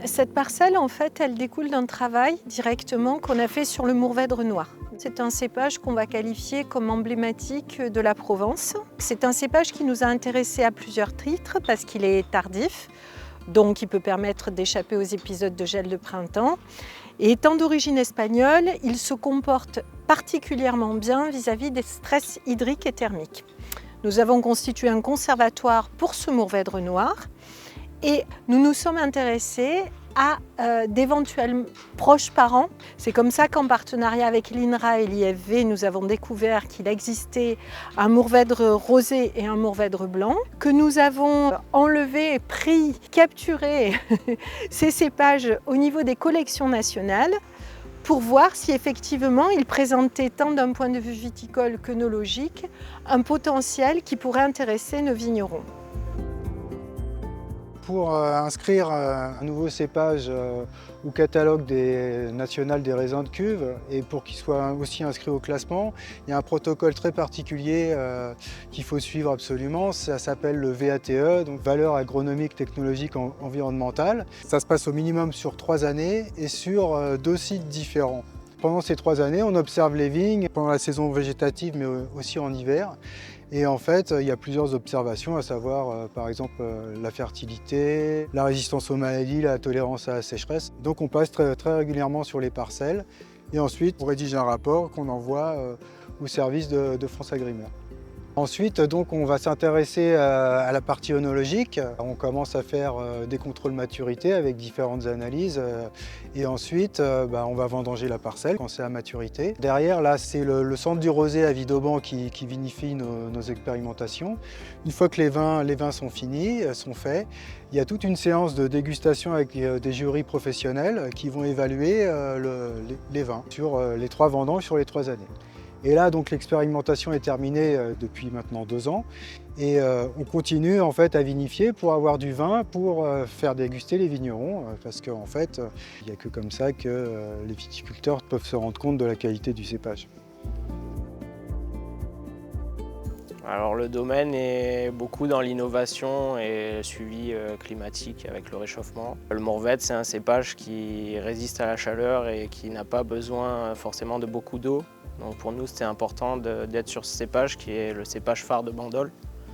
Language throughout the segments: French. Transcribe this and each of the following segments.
Cette parcelle, en fait, elle découle d'un travail directement qu'on a fait sur le Mourvèdre noir. C'est un cépage qu'on va qualifier comme emblématique de la Provence. C'est un cépage qui nous a intéressés à plusieurs titres parce qu'il est tardif, donc il peut permettre d'échapper aux épisodes de gel de printemps. Et étant d'origine espagnole, il se comporte particulièrement bien vis-à-vis des stress hydriques et thermiques. Nous avons constitué un conservatoire pour ce Mourvèdre noir et nous nous sommes intéressés à d'éventuels proches parents. C'est comme ça qu'en partenariat avec l'INRA et l'IFV, nous avons découvert qu'il existait un Mourvèdre rosé et un Mourvèdre blanc, que nous avons enlevé, pris, capturé ces cépages au niveau des collections nationales pour voir si effectivement ils présentaient tant d'un point de vue viticole qu'œnologique un potentiel qui pourrait intéresser nos vignerons. Pour inscrire un nouveau cépage au catalogue national des raisins de cuve et pour qu'il soit aussi inscrit au classement, il y a un protocole très particulier qu'il faut suivre absolument. Ça s'appelle le VATE, donc valeur agronomique, technologique, environnementale. Ça se passe au minimum sur 3 années et sur 2 sites différents. Pendant ces 3 années, on observe les vignes pendant la saison végétative mais aussi en hiver. Et en fait, il y a plusieurs observations, à savoir par exemple la fertilité, la résistance aux maladies, la tolérance à la sécheresse. Donc on passe très régulièrement sur les parcelles et ensuite on rédige un rapport qu'on envoie au service de France Agrimer. Ensuite, donc, on va s'intéresser à la partie œnologique. On commence à faire des contrôles maturité avec différentes analyses. Et ensuite, on va vendanger la parcelle quand c'est à maturité. Derrière, là, c'est le centre du rosé à Vidauban qui vinifie nos expérimentations. Une fois que les vins sont finis, sont faits, il y a toute une séance de dégustation avec des jurys professionnels qui vont évaluer les vins sur les 3 vendanges sur les 3 années. Et là, donc, l'expérimentation est terminée depuis maintenant 2 ans et on continue en fait à vinifier pour avoir du vin pour faire déguster les vignerons parce qu'en fait, il n'y a que comme ça que les viticulteurs peuvent se rendre compte de la qualité du cépage. Alors le domaine est beaucoup dans l'innovation et le suivi climatique avec le réchauffement. Le Mourvèdre, c'est un cépage qui résiste à la chaleur et qui n'a pas besoin forcément de beaucoup d'eau. Donc pour nous, c'était important d'être sur ce cépage qui est le cépage phare de Bandol.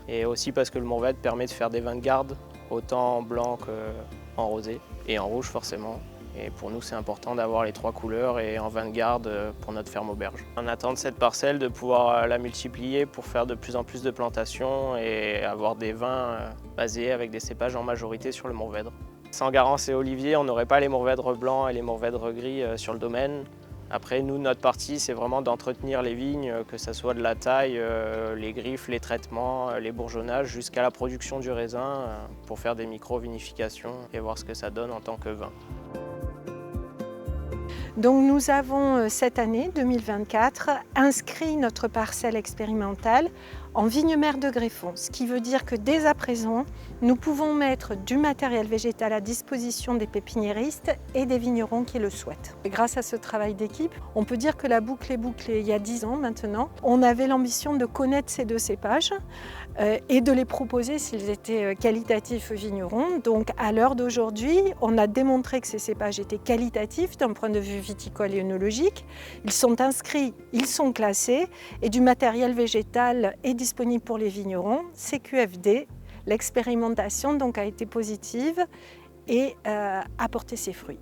Et aussi parce que le Mourvèdre permet de faire des vins de garde, autant en blanc qu'en rosé et en rouge forcément. Et pour nous, c'est important d'avoir les 3 couleurs et en vin de garde pour notre ferme auberge. On attend de cette parcelle de pouvoir la multiplier pour faire de plus en plus de plantations et avoir des vins basés avec des cépages en majorité sur le Mourvèdre. Sans Garance et Olivier, on n'aurait pas les Mourvèdres blancs et les Mourvèdres gris sur le domaine. Après, nous, notre partie, c'est vraiment d'entretenir les vignes, que ce soit de la taille, les griffes, les traitements, les bourgeonnages, jusqu'à la production du raisin pour faire des micro-vinifications et voir ce que ça donne en tant que vin. Donc nous avons cette année 2024 inscrit notre parcelle expérimentale en vigne mère de greffon, ce qui veut dire que dès à présent, nous pouvons mettre du matériel végétal à disposition des pépiniéristes et des vignerons qui le souhaitent. Et grâce à ce travail d'équipe, on peut dire que la boucle est bouclée. Il y a 10 ans maintenant, on avait l'ambition de connaître ces 2 cépages et de les proposer s'ils étaient qualitatifs vignerons. Donc à l'heure d'aujourd'hui, on a démontré que ces cépages étaient qualitatifs d'un point de vue viticole et œnologique. Ils sont inscrits, ils sont classés et du matériel végétal est disponible pour les vignerons. CQFD, l'expérimentation donc a été positive et a porté ses fruits.